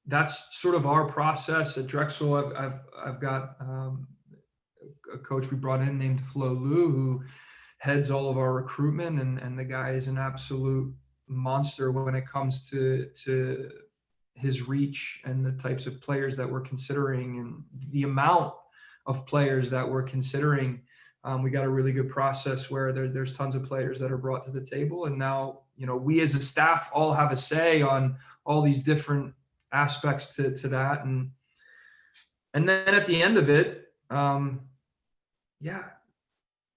that's sort of our process at Drexel. I've got a coach we brought in named Flo Lu, who heads all of our recruitment, and the guy is an absolute monster when it comes to his reach and the types of players that we're considering and the amount of players that we're considering. We got a really good process where there's tons of players that are brought to the table. And now, we as a staff all have a say on all these different aspects to that. And then at the end of it,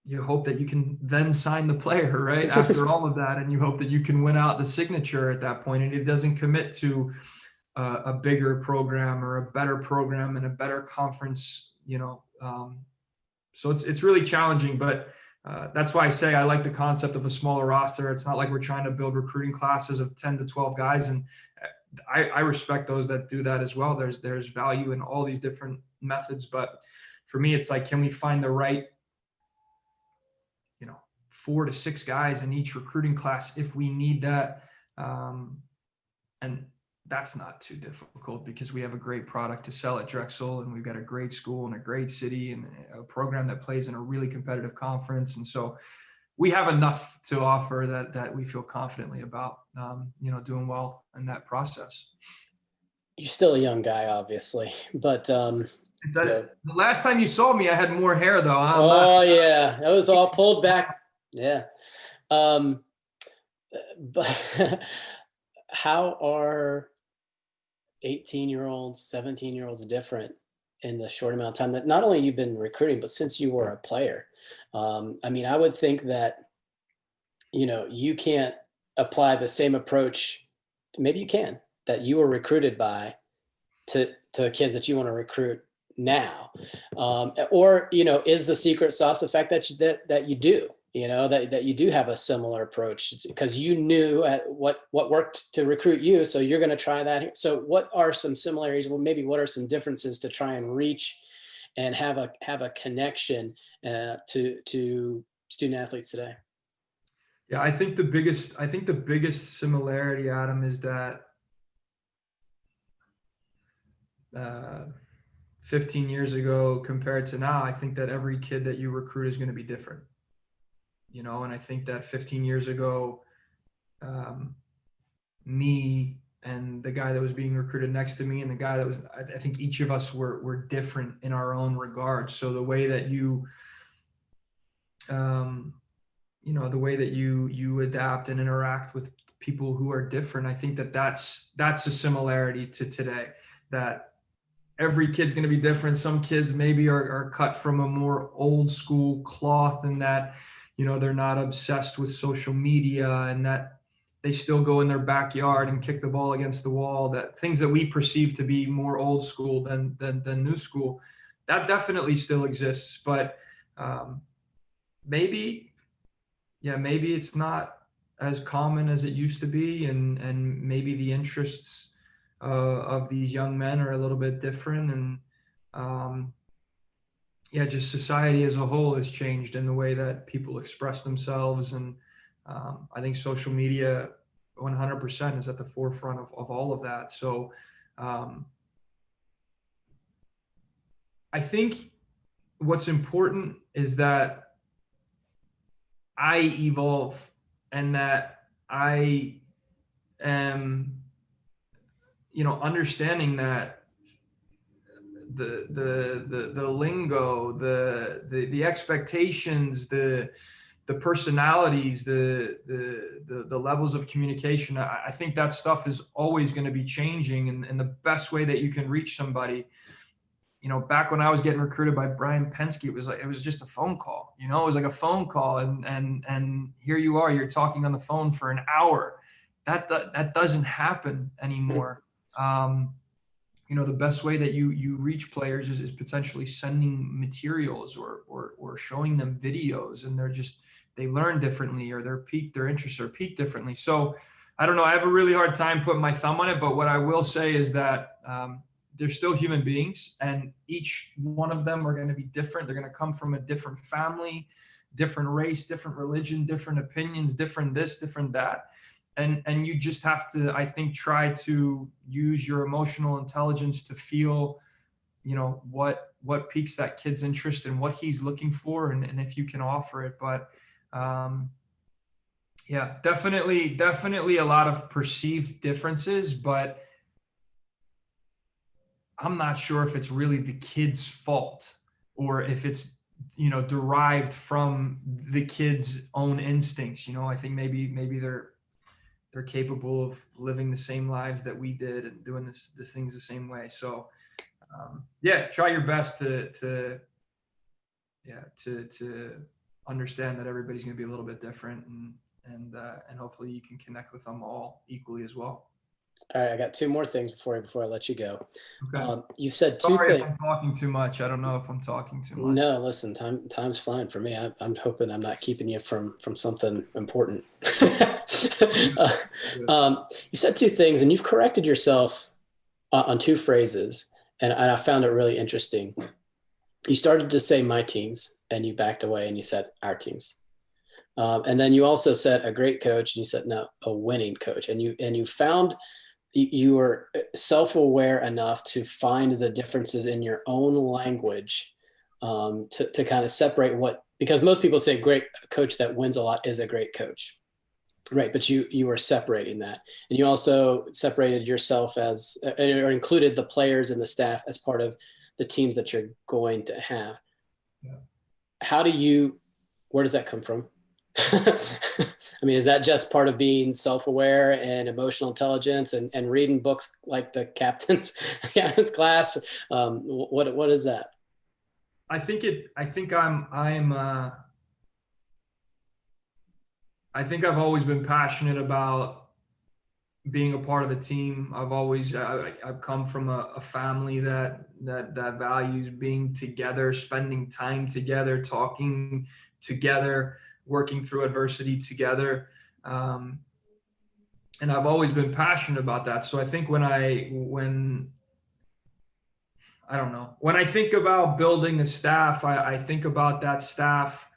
you hope that you can then sign the player, right? After all of that, and you hope that you can win out the signature at that point, and it doesn't commit to a bigger program or a better program and a better conference, so it's really challenging, but that's why I say I like the concept of a smaller roster. It's not like we're trying to build recruiting classes of 10 to 12 guys. And I respect those that do that as well. There's value in all these different methods, but for me, it's like, can we find the right, 4 to 6 guys in each recruiting class if we need that? And that's not too difficult because we have a great product to sell at Drexel, and we've got a great school and a great city and a program that plays in a really competitive conference. And so we have enough to offer that we feel confidently about, doing well in that process. You're still a young guy, obviously, but the last time you saw me, I had more hair though. Yeah, that was all pulled back. Yeah. But how are 18-year-olds, 17-year-olds different in the short amount of time that not only you've been recruiting, but since you were a player? I would think that, you can't apply the same approach, maybe you can, that you were recruited by to kids that you want to recruit now. Or, is the secret sauce the fact that you do? That you do have a similar approach because you knew what worked to recruit you. So you're going to try that here. So what are some similarities? Well, maybe what are some differences to try and reach and have a connection to student athletes today? Yeah, I think the biggest similarity, Adam, is that 15 years ago compared to now, I think that every kid that you recruit is going to be different. And I think that 15 years ago, me and the guy that was being recruited next to me and the guy that was, I think each of us were different in our own regards. So the way that you adapt and interact with people who are different, I think that's a similarity to today, that every kid's going to be different. Some kids maybe are cut from a more old school cloth, and that, they're not obsessed with social media, and that they still go in their backyard and kick the ball against the wall. That things that we perceive to be more old school than new school, that definitely still exists. But maybe it's not as common as it used to be, and maybe the interests of these young men are a little bit different. And just society as a whole has changed in the way that people express themselves. And I think social media 100% is at the forefront of all of that. So I think what's important is that I evolve, and that I am, understanding that the lingo, the expectations, the personalities, the levels of communication, I think that stuff is always going to be changing. And the best way that you can reach somebody back when I was getting recruited by Brian Penske, it was just a phone call, it was like a phone call, and here you are, you're talking on the phone for an hour. That doesn't happen anymore. The best way that you reach players is potentially sending materials or showing them videos, and they learn differently, or their interests are piqued differently. So I don't know. I have a really hard time putting my thumb on it, but what I will say is that they're still human beings, and each one of them are going to be different. They're going to come from a different family, different race, different religion, different opinions, different this, different that. And you just have to, I think, try to use your emotional intelligence to feel, what piques that kid's interest and what he's looking for, and if you can offer it. But yeah, definitely a lot of perceived differences, but I'm not sure if it's really the kid's fault or if it's, derived from the kid's own instincts. I think maybe they're capable of living the same lives that we did and doing this things the same way. So try your best to understand that everybody's going to be a little bit different, and hopefully you can connect with them all equally as well. All right, I got two more things before I let you go. Okay. You said two Sorry things. if I'm talking too much. I don't know if I'm talking too much. No, listen, time's fine for me. I'm hoping I'm not keeping you from something important. You said two things, and you've corrected yourself on two phrases, and I found it really interesting. You started to say my teams, and you backed away, and you said our teams. And then you also said a great coach, and you said no, a winning coach, and you found you were self-aware enough to find the differences in your own language, to kind of separate because most people say great coach that wins a lot is a great coach, right? But you were separating that, and you also separated yourself or included the players and the staff as part of the teams that you're going to have. Yeah. Where does that come from? I mean, is that just part of being self-aware and emotional intelligence and reading books like the captain's class? What is that? I think I've always been passionate about being a part of a team. I've come from a family that values being together, spending time together, talking together, working through adversity together. And I've always been passionate about that. So I think when I think about building a staff, I think about that staff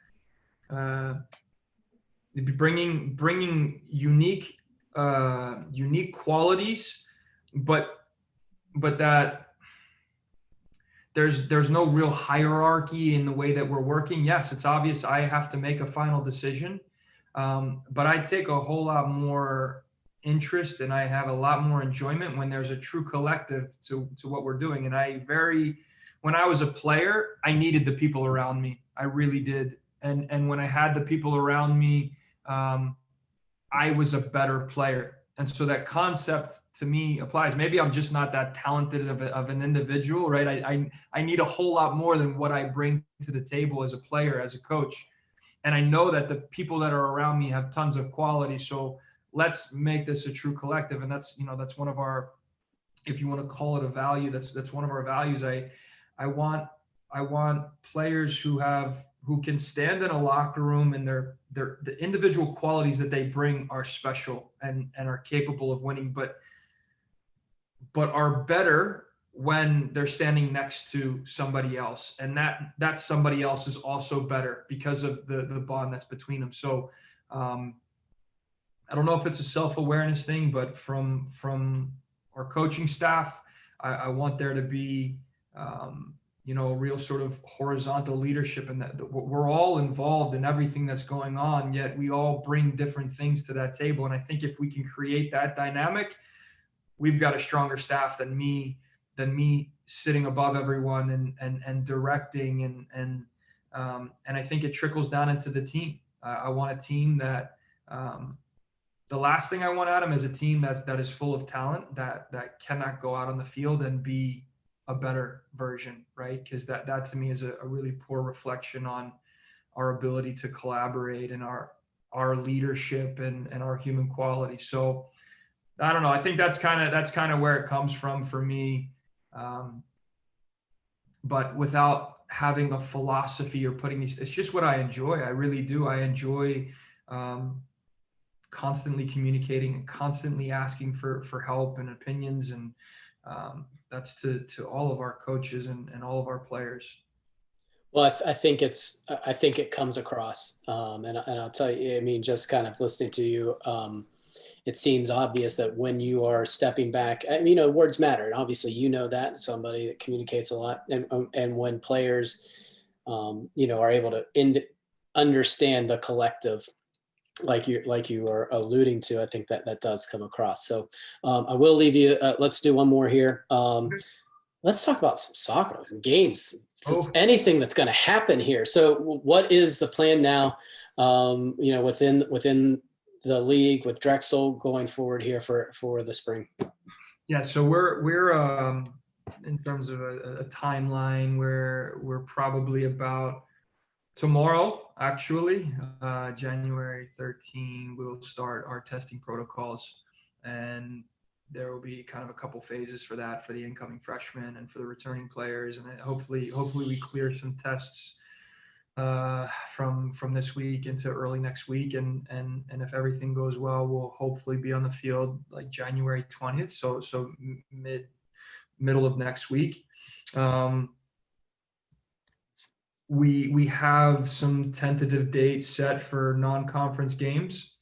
bringing unique qualities, but that there's no real hierarchy in the way that we're working. Yes, it's obvious I have to make a final decision, but I take a whole lot more interest and I have a lot more enjoyment when there's a true collective to what we're doing. And when I was a player, I needed the people around me. I really did. And when I had the people around me, I was a better player. And so that concept to me applies. Maybe I'm just not that talented of an individual, right? I need a whole lot more than what I bring to the table as a player, as a coach. And I know that the people that are around me have tons of quality. So let's make this a true collective. And that's one of our, if you want to call it a value, that's one of our values. I want players who can stand in a locker room and the individual qualities that they bring are special and are capable of winning, but are better when they're standing next to somebody else. And that somebody else is also better because of the bond that's between them. So I don't know if it's a self-awareness thing, but from our coaching staff, I want there to be, a real sort of horizontal leadership, and that we're all involved in everything that's going on, yet we all bring different things to that table. And I think if we can create that dynamic, we've got a stronger staff than me sitting above everyone and directing. And I think it trickles down into the team. I want a team that, the last thing I want, Adam, is a team that is full of talent that cannot go out on the field and be a better version, right? Because that to me is a really poor reflection on our ability to collaborate and our leadership and our human quality. So I don't know. I think that's kind of where it comes from for me. But without having a philosophy or putting these, it's just what I enjoy. I really do. I enjoy constantly communicating and constantly asking for help and opinions. And that's to all of our coaches and all of our players. Well, I think I think it comes across, and I'll tell you. I mean, just kind of listening to you, it seems obvious that when you are stepping back, I mean, words matter, and obviously, that somebody that communicates a lot, and when players, are able to understand the collective, like you are alluding to, I think that does come across. So, I will leave you. Let's do one more here. Let's talk about some soccer, some games, anything that's going to happen here. So what is the plan now, within the league with Drexel going forward here for the spring? Yeah, so we're in terms of a timeline, we're probably about tomorrow, actually, January 13, we'll start our testing protocols, and there will be kind of a couple phases for that, for the incoming freshmen and for the returning players. And hopefully we clear some tests from this week into early next week. And if everything goes well, we'll hopefully be on the field like January 20th. So middle of next week. We have some tentative dates set for non-conference games,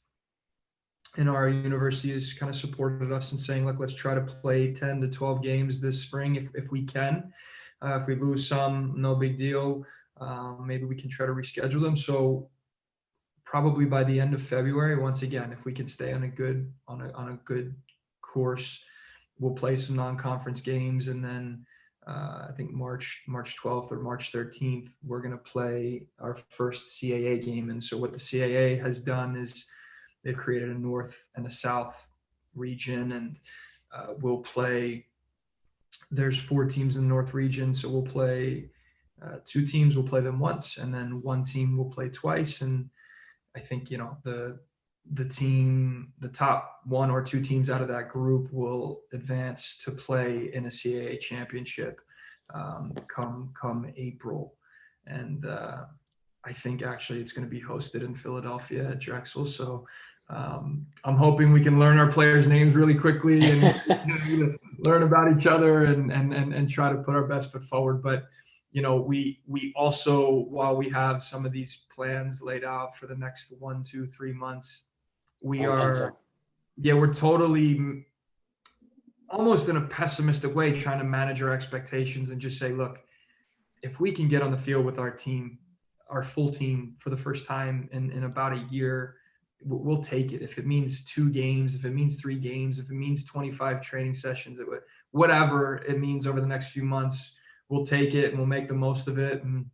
and our university has kind of supported us in saying, look, let's try to play 10 to 12 games this spring if we can. If we lose some, no big deal. Maybe we can try to reschedule them. So probably by the end of February, once again, if we can stay on a good course, we'll play some non-conference games, and then I think March 12th or March 13th, we're going to play our first CAA game. And so what the CAA has done is they've created a North and a South region, and we'll play, there's 4 teams in the North region. So we'll play 2 teams, we'll play them once, and then 1 team will play twice. And I think, the top 1 or 2 teams out of that group will advance to play in a CAA championship come April. And I think actually it's going to be hosted in Philadelphia at Drexel. So I'm hoping we can learn our players' names really quickly and learn about each other and try to put our best foot forward. But we also, while we have some of these plans laid out for the next 1, 2, 3 months, we're totally, almost in a pessimistic way, trying to manage our expectations and just say, look, if we can get on the field with our team, our full team, for the first time in about a year, we'll take it. If it means 2 games, if it means 3 games, if it means 25 training sessions, whatever it means over the next few months, we'll take it and we'll make the most of it. And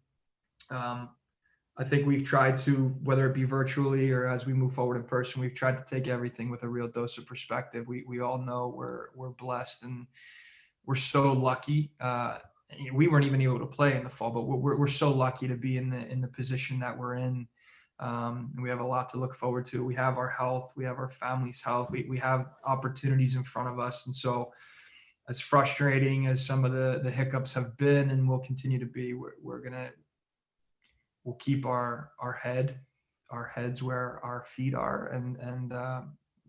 I think we've tried to, whether it be virtually or as we move forward in person, we've tried to take everything with a real dose of perspective. We all know we're blessed and we're so lucky. We weren't even able to play in the fall, but we're so lucky to be in the position that we're in. And we have a lot to look forward to. We have our health, we have our family's health, we have opportunities in front of us. And so, as frustrating as some of the hiccups have been and will continue to be, we'll keep our heads where our feet are, and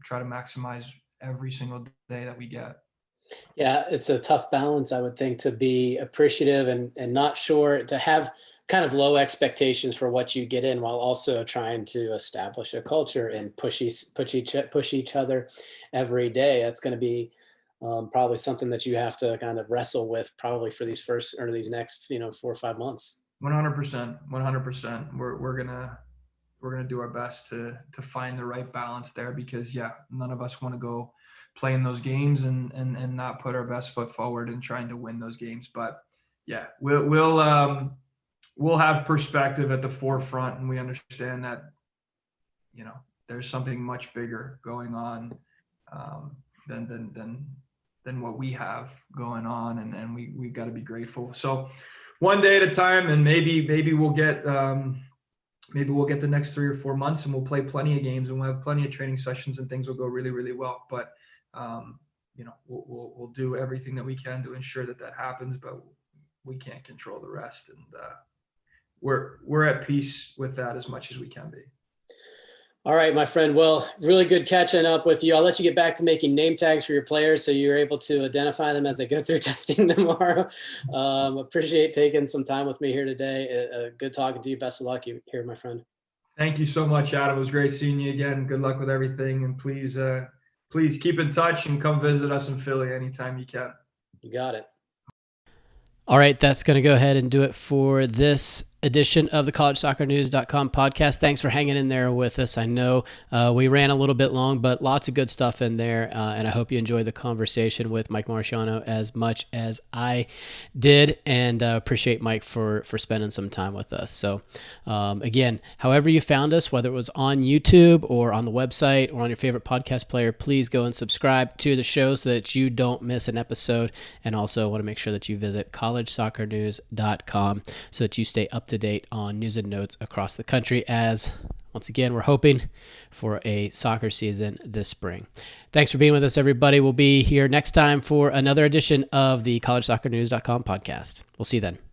try to maximize every single day that we get. Yeah, it's a tough balance, I would think, to be appreciative and not sure, to have kind of low expectations for what you get in, while also trying to establish a culture and push each other every day. That's going to be probably something that you have to kind of wrestle with, probably for these next 4 or 5 months. 100%. We're gonna do our best to find the right balance there, because none of us want to go play in those games and not put our best foot forward in trying to win those games. But we'll have perspective at the forefront, and we understand that there's something much bigger going on than what we have going on, and we've got to be grateful. So one day at a time, and maybe we'll get the next 3 or 4 months, and we'll play plenty of games, and we'll have plenty of training sessions, and things will go really, really well. But we'll do everything that we can to ensure that happens, but we can't control the rest, and we're at peace with that as much as we can be. All right, my friend. Well, really good catching up with you. I'll let you get back to making name tags for your players so you're able to identify them as they go through testing tomorrow. Appreciate taking some time with me here today. Good talking to you. Best of luck here, my friend. Thank you so much, Adam. It was great seeing you again. Good luck with everything. And please keep in touch and come visit us in Philly anytime you can. You got it. All right, that's going to go ahead and do it for this edition of the collegesoccernews.com podcast. Thanks for hanging in there with us. I know we ran a little bit long, but lots of good stuff in there, and I hope you enjoyed the conversation with Mike Marchiano as much as I did, and appreciate Mike for spending some time with us. So again, however you found us, whether it was on YouTube or on the website or on your favorite podcast player, please go and subscribe to the show so that you don't miss an episode, and also want to make sure that you visit collegesoccernews.com so that you stay up to date on news and notes across the country, as once again we're hoping for a soccer season this spring. Thanks for being with us, everybody. We'll be here next time for another edition of the collegesoccernews.com podcast. We'll see you then.